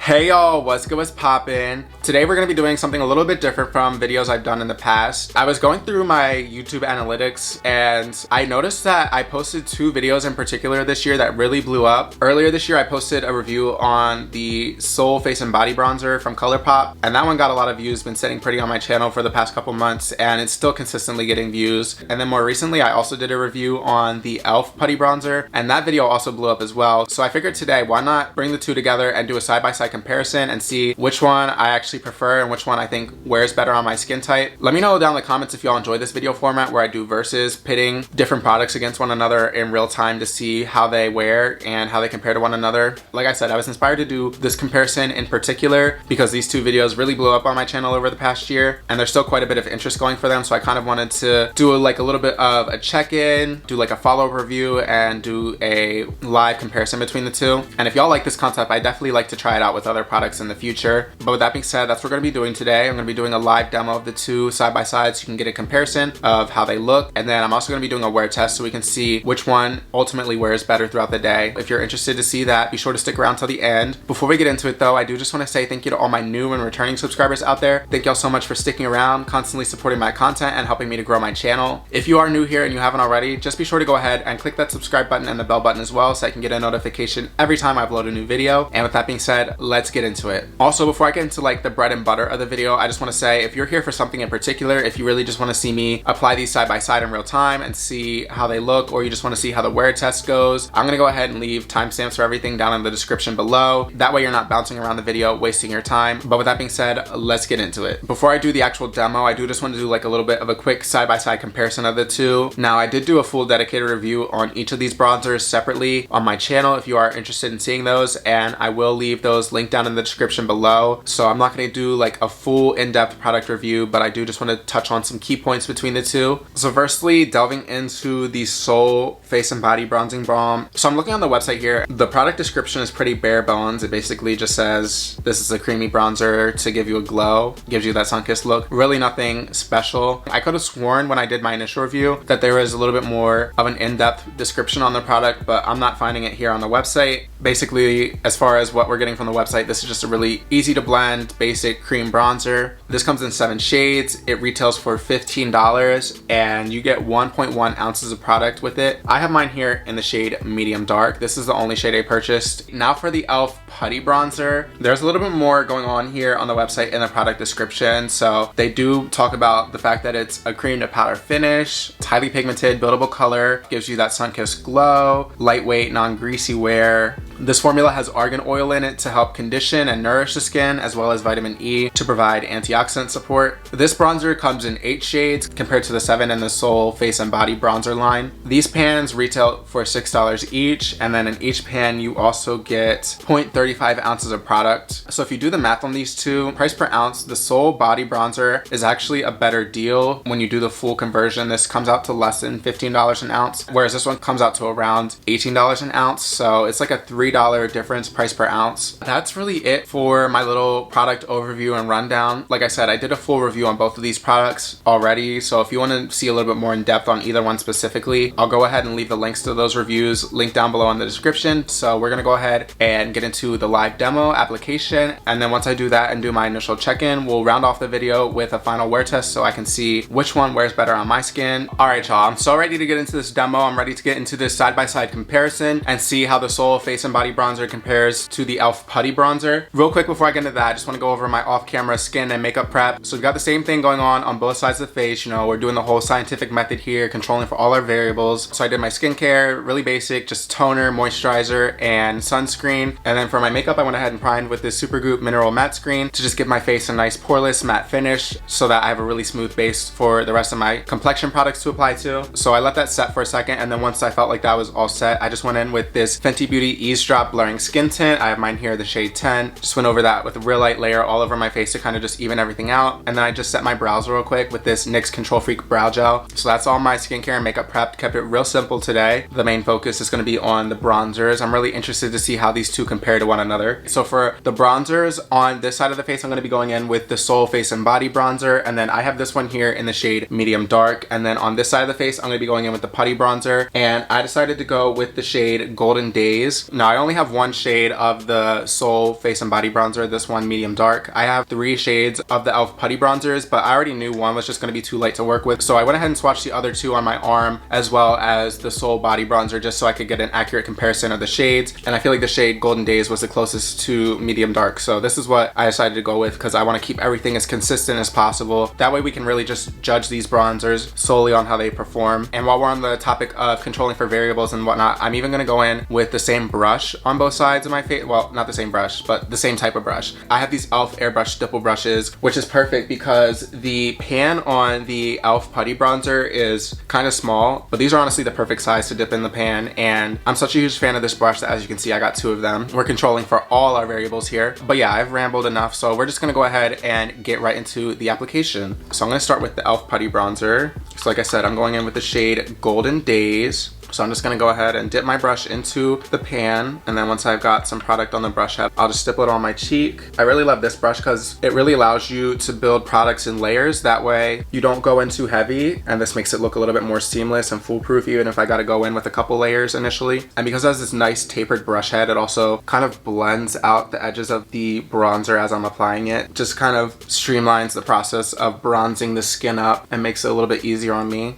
Hey y'all, what's good, what's poppin'? Today we're gonna be doing something a little bit different from videos I've done in the past. I was going through my YouTube analytics and I noticed that I posted two videos in particular this year that really blew up. Earlier this year I posted a review on the Soul Face and Body Bronzer from Colourpop, and that one got a lot of views, been sitting pretty on my channel for the past couple months, and it's still consistently getting views. And then more recently I also did a review on the e.l.f. Putty Bronzer, and that video also blew up as well. So I figured today, why not bring the two together and do a side-by-side comparison and see which one I actually prefer and which one I think wears better on my skin type. Let me know down in the comments if y'all enjoy this video format where I do versus, pitting different products against one another in real time to see how they wear and how they compare to one another. Like I said, I was inspired to do this comparison in particular because these two videos really blew up on my channel over the past year, and there's still quite a bit of interest going for them, so I kind of wanted to do a little bit of a check-in, do like a follow-up review, and do a live comparison between the two. And if y'all like this concept, I definitely like to try it out with other products in the future. But with that being said, that's what we're going to be doing today. I'm going to be doing a live demo of the two side by side so you can get a comparison of how they look, and then I'm also going to be doing a wear test so we can see which one ultimately wears better throughout the day. If you're interested to see that, be sure to stick around till the end. Before we get into it though, I do just want to say thank you to all my new and returning subscribers out there. Thank y'all so much for sticking around, constantly supporting my content and helping me to grow my channel. If you are new here and you haven't already, just be sure to go ahead and click that subscribe button and the bell button as well so I can get a notification every time I upload a new video. And with that being said, let's get into it. Also, before I get into like the bread and butter of the video, I just want to say if you're here for something in particular, if you really just want to see me apply these side by side in real time and see how they look, or you just want to see how the wear test goes, I'm gonna go ahead and leave timestamps for everything down in the description below. That way you're not bouncing around the video wasting your time. But with that being said, let's get into it. Before I do the actual demo, I do just want to do like a little bit of a quick side by side comparison of the two. Now, I did do a full dedicated review on each of these bronzers separately on my channel if you are interested in seeing those, and I will leave those linked down in the description below. So I'm not going to do like a full in-depth product review, but I do just want to touch on some key points between the two. So firstly, delving into the Soul Face and Body Bronzing Balm. So I'm looking on the website here. The product description is pretty bare bones. It basically just says this is a creamy bronzer to give you a glow, gives you that sun-kissed look. Really nothing special. I could have sworn when I did my initial review that there was a little bit more of an in-depth description on the product, but I'm not finding it here on the website. Basically, as far as what we're getting from the website, this is just a really easy to blend basic cream bronzer. This comes in 7 shades. It retails for $15 and you get 1.1 ounces of product with it. I have mine here in the shade medium dark. This is the only shade I purchased. Now for the e.l.f. Putty Bronzer, there's a little bit more going on here on the website in the product description. So they do talk about the fact that it's a cream to powder finish, it's highly pigmented, buildable color, gives you that sun-kissed glow, lightweight, non-greasy wear. This formula has argan oil in it to help condition and nourish the skin, as well as vitamin E to provide antioxidant support. This bronzer comes in 8 shades compared to the 7 in the Soul Face and Body Bronzer line. These pans retail for $6 each, and then in each pan you also get 0.35 ounces of product. So if you do the math on these two, price per ounce, the Soul Body Bronzer is actually a better deal. When you do the full conversion, this comes out to less than $15 an ounce, whereas this one comes out to around $18 an ounce. So it's like a $3 difference price per ounce. That's really it for my little product overview and rundown. Like I said, I did a full review on both of these products already, so if you want to see a little bit more in depth on either one specifically, I'll go ahead and leave the links to those reviews linked down below in the description. So we're gonna go ahead and get into the live demo application, and then once I do that and do my initial check-in, we'll round off the video with a final wear test so I can see which one wears better on my skin. Alright y'all, I'm so ready to get into this demo. I'm ready to get into this side-by-side comparison and see how the Soul Face and Body Bronzer compares to the e.l.f. Putty Bronzer. Real quick before I get into that, I just want to go over my off-camera skin and makeup prep. So we've got the same thing going on both sides of the face. You know, we're doing the whole scientific method here, controlling for all our variables. So I did my skincare, really basic, just toner, moisturizer, and sunscreen. And then for my makeup, I went ahead and primed with this Supergoop Mineral Matte Screen to just give my face a nice poreless matte finish so that I have a really smooth base for the rest of my complexion products to apply to. So I let that set for a second, and then once I felt like that was all set, I just went in with this Fenty Beauty Ease Drop Blurring Skin Tint. I have mine here, the shade 10. Just went over that with a real light layer all over my face to kind of just even everything out. And then I just set my brows real quick with this NYX Control Freak Brow Gel. So that's all my skincare and makeup prep. Kept it real simple today. The main focus is going to be on the bronzers. I'm really interested to see how these two compare to one another. So for the bronzers on this side of the face, I'm going to be going in with the Soul Face and Body Bronzer. And then I have this one here in the shade medium dark. And then on this side of the face, I'm going to be going in with the Putty Bronzer. And I decided to go with the shade Golden Days. Now I I only have one shade of the Soul Face and Body Bronzer, this one medium dark. I have 3 shades of the e.l.f. Putty bronzers, but I already knew one was just going to be too light to work with. So I went ahead and swatched the other 2 on my arm, as well as the Soul Body Bronzer, just so I could get an accurate comparison of the shades. And I feel like the shade Golden Days was the closest to medium dark. So this is what I decided to go with because I want to keep everything as consistent as possible. That way we can really just judge these bronzers solely on how they perform. And while we're on the topic of controlling for variables and whatnot, I'm even going to go in with the same brush on both sides of my face. Well, not the same brush, but the same type of brush. I have these e.l.f. airbrush stipple brushes, which is perfect because the pan on the e.l.f. Putty bronzer is kind of small, but these are honestly the perfect size to dip in the pan. And I'm such a huge fan of this brush that, as you can see, I got 2 of them. We're controlling for all our variables here. But yeah, I've rambled enough, so we're just going to go ahead and get right into the application. So I'm going to start with the e.l.f. Putty bronzer. So like I said, I'm going in with the shade Golden Days. So I'm just going to go ahead and dip my brush into the pan, and then once I've got some product on the brush head, I'll just stipple it on my cheek. I really love this brush because it really allows you to build products in layers. That way you don't go in too heavy, and this makes it look a little bit more seamless and foolproof even if I got to go in with a couple layers initially. And because it has this nice tapered brush head, it also kind of blends out the edges of the bronzer as I'm applying it. Just kind of streamlines the process of bronzing the skin up and makes it a little bit easier on me.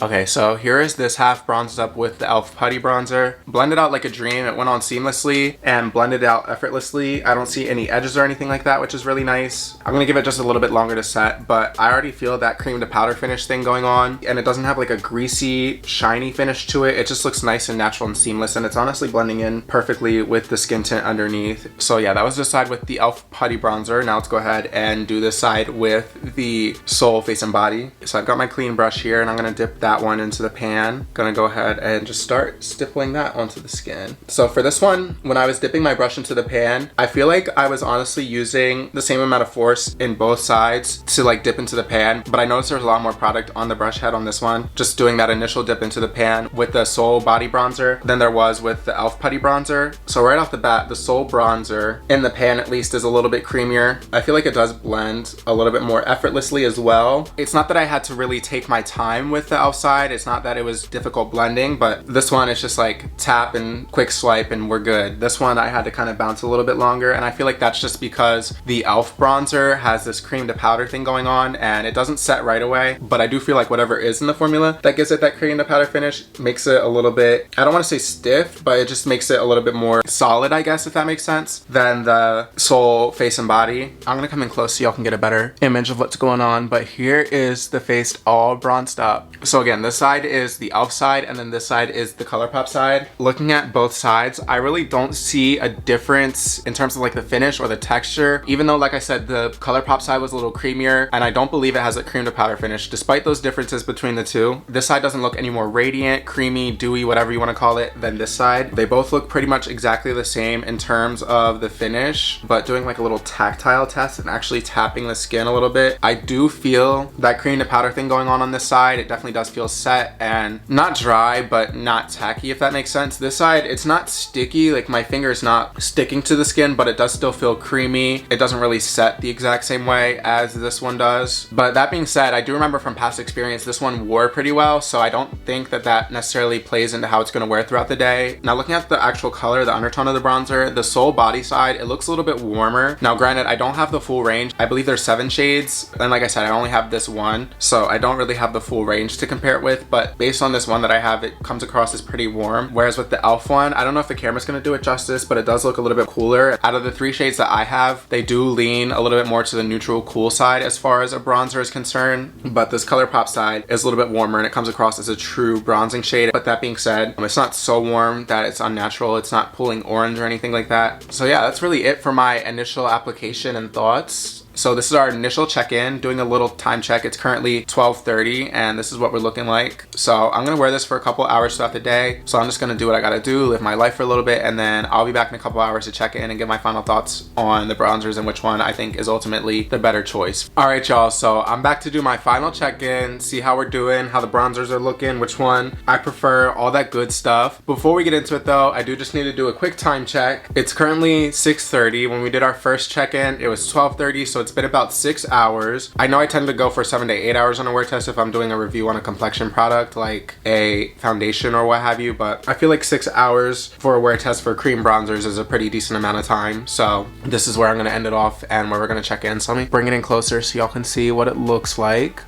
Okay, so here is this half bronzed up with the e.l.f. Putty bronzer. Blended out like a dream. It went on seamlessly and blended out effortlessly. I don't see any edges or anything like that, which is really nice. I'm gonna give it just a little bit longer to set, but I already feel that cream to powder finish thing going on, and it doesn't have like a greasy, shiny finish to it. It just looks nice and natural and seamless, and it's honestly blending in perfectly with the skin tint underneath. So yeah, that was the side with the e.l.f. Putty bronzer. Now let's go ahead and do this side with the Soul Face and Body. So I've got my clean brush here, and I'm gonna dip that one into the pan. Gonna go ahead and just start stippling that onto the skin. So for this one, when I was dipping my brush into the pan, I feel like I was honestly using the same amount of force in both sides to like dip into the pan, but I noticed there's a lot more product on the brush head on this one, just doing that initial dip into the pan with the Soul Body Bronzer than there was with the e.l.f. Putty Bronzer. So right off the bat, the Soul Bronzer in the pan at least is a little bit creamier. I feel like it does blend a little bit more effortlessly as well. It's not that I had to really take my time with the e.l.f. side. It's not that it was difficult blending, but this one it's just like tap and quick swipe and we're good. This one I had to kind of bounce a little bit longer, and I feel like that's just because the e.l.f. bronzer has this cream to powder thing going on and it doesn't set right away, but I do feel like whatever is in the formula that gives it that cream to powder finish makes it a little bit, I don't want to say stiff, but it just makes it a little bit more solid, I guess, if that makes sense, than the Soul Face and Body. I'm gonna come in close so y'all can get a better image of what's going on, but here is the face all bronzed up. So again, this side is the e.l.f. side, and then this side is the Colourpop side. Looking at both sides, I really don't see a difference in terms of like the finish or the texture, even though, like I said, the Colourpop side was a little creamier, and I don't believe it has a cream to powder finish. Despite those differences between the two, this side doesn't look any more radiant, creamy, dewy, whatever you want to call it, than this side. They both look pretty much exactly the same in terms of the finish, but doing like a little tactile test and actually tapping the skin a little bit, I do feel that cream to powder thing going on this side. It definitely does feel set and not dry, but not tacky, if that makes sense. This side, it's not sticky, like my finger is not sticking to the skin, but it does still feel creamy. It doesn't really set the exact same way as this one does. But that being said, I do remember from past experience, this one wore pretty well, so I don't think that that necessarily plays into how it's going to wear throughout the day. Now looking at the actual color, the undertone of the bronzer, the Soul Body side, it looks a little bit warmer. Now granted, I don't have the full range. I believe there's 7 shades, and like I said, I only have this one, so I don't really have the full range to compare it with, but based on this one that I have, it comes across as pretty warm. Whereas with the e.l.f. one, I don't know if the camera's going to do it justice, but it does look a little bit cooler. Out of the 3 shades that I have, they do lean a little bit more to the neutral cool side as far as a bronzer is concerned, but this Colourpop side is a little bit warmer and it comes across as a true bronzing shade. But that being said, it's not so warm that it's unnatural. It's not pulling orange or anything like that. So yeah, that's really it for my initial application and thoughts. So this is our initial check-in, doing a little time check. It's currently 12:30 and this is what we're looking like. So I'm gonna wear this for a couple hours throughout the day. So I'm just gonna do what I gotta do, live my life for a little bit, and then I'll be back in a couple hours to check in and give my final thoughts on the bronzers and which one I think is ultimately the better choice. All right, y'all, so I'm back to do my final check-in, see how we're doing, how the bronzers are looking, which one I prefer, all that good stuff. Before we get into it though, I do just need to do a quick time check. It's currently 6:30. When we did our first check-in, it was 12:30, so it's been about 6 hours. I know I tend to go for 7 to 8 hours on a wear test if I'm doing a review on a complexion product like a foundation or what have you, but I feel like 6 hours for a wear test for cream bronzers is a pretty decent amount of time. So this is where I'm gonna end it off and where we're gonna check in. So let me bring it in closer so y'all can see what it looks like.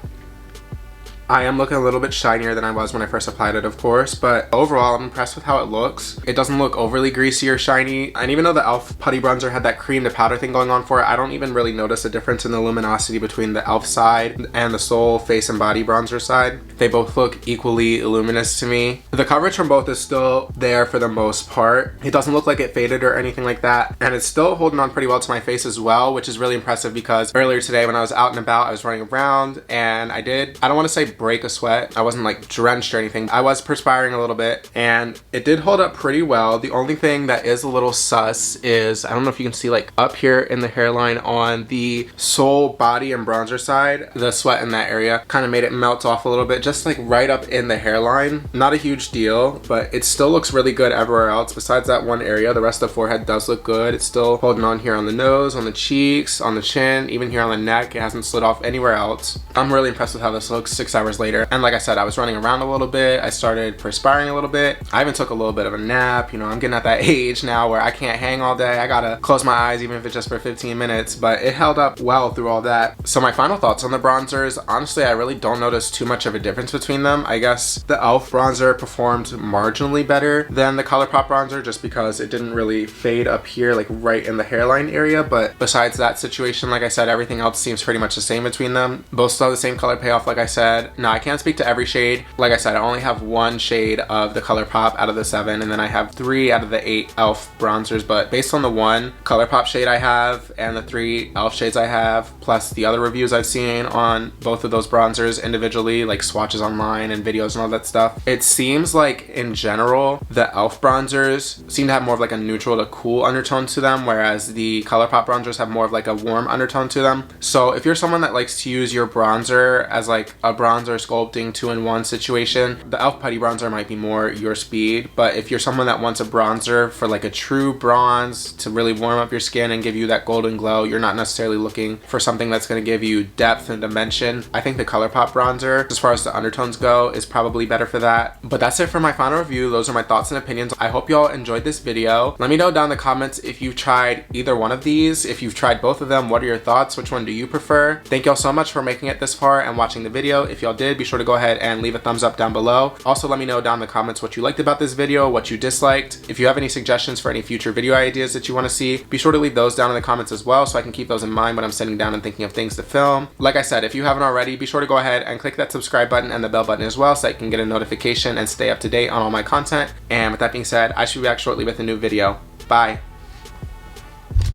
I am looking a little bit shinier than I was when I first applied it, of course, but overall I'm impressed with how it looks. It doesn't look overly greasy or shiny, and even though the e.l.f. Putty bronzer had that cream to powder thing going on for it, I don't even really notice a difference in the luminosity between the e.l.f. side and the Soul Face and Body bronzer side. They both look equally luminous to me. The coverage from both is still there for the most part. It doesn't look like it faded or anything like that, and it's still holding on pretty well to my face as well, which is really impressive because earlier today when I was out and about, I was running around and I don't want to say break a sweat. I wasn't like drenched or anything. I was perspiring a little bit and it did hold up pretty well. The only thing that is a little sus is, I don't know if you can see like up here in the hairline on the Soul Body and bronzer side, the sweat in that area kind of made it melt off a little bit, just like right up in the hairline. Not a huge deal, but it still looks really good everywhere else besides that one area. The rest of the forehead does look good. It's still holding on here on the nose, on the cheeks, on the chin, even here on the neck. It hasn't slid off anywhere else. I'm really impressed with how this looks 6 hours later. And like I said, I was running around a little bit. I started perspiring a little bit. I even took a little bit of a nap. You know, I'm getting at that age now where I can't hang all day. I gotta close my eyes even if it's just for 15 minutes, but it held up well through all that. So my final thoughts on the bronzers, honestly, I really don't notice too much of a difference between them. I guess the e.l.f. bronzer performed marginally better than the Colourpop bronzer just because it didn't really fade up here, like right in the hairline area. But besides that situation, like I said, everything else seems pretty much the same between them. Both still have the same color payoff, like I said. Now, I can't speak to every shade. Like I said, I only have 1 shade of the Colourpop out of the 7, and then I have 3 out of the 8 e.l.f. bronzers, but based on the 1 Colourpop shade I have and the 3 e.l.f. shades I have, plus the other reviews I've seen on both of those bronzers individually, like swatches online and videos and all that stuff, it seems like in general the e.l.f. bronzers seem to have more of like a neutral to cool undertone to them, whereas the Colourpop bronzers have more of like a warm undertone to them. So if you're someone that likes to use your bronzer as like a bronzer sculpting 2-in-1 situation, the e.l.f. Putty bronzer might be more your speed. But if you're someone that wants a bronzer for like a true bronze to really warm up your skin and give you that golden glow, you're not necessarily looking for something that's going to give you depth and dimension, I think the Colourpop bronzer, as far as the undertones go, is probably better for that. But that's it for my final review. Those are my thoughts and opinions. I hope y'all enjoyed this video. Let me know down in the comments if you've tried either one of these. If you've tried both of them, what are your thoughts? Which one do you prefer? Thank y'all so much for making it this far and watching the video. If y'all did, be sure to go ahead and leave a thumbs up down below. Also, let me know down in the comments what you liked about this video, what you disliked. If you have any suggestions for any future video ideas that you want to see, be sure to leave those down in the comments as well so I can keep those in mind when I'm sitting down and thinking of things to film. Like I said, if you haven't already, be sure to go ahead and click that subscribe button and the bell button as well so I can get a notification and stay up to date on all my content. And with that being said, I should be back shortly with a new video. Bye.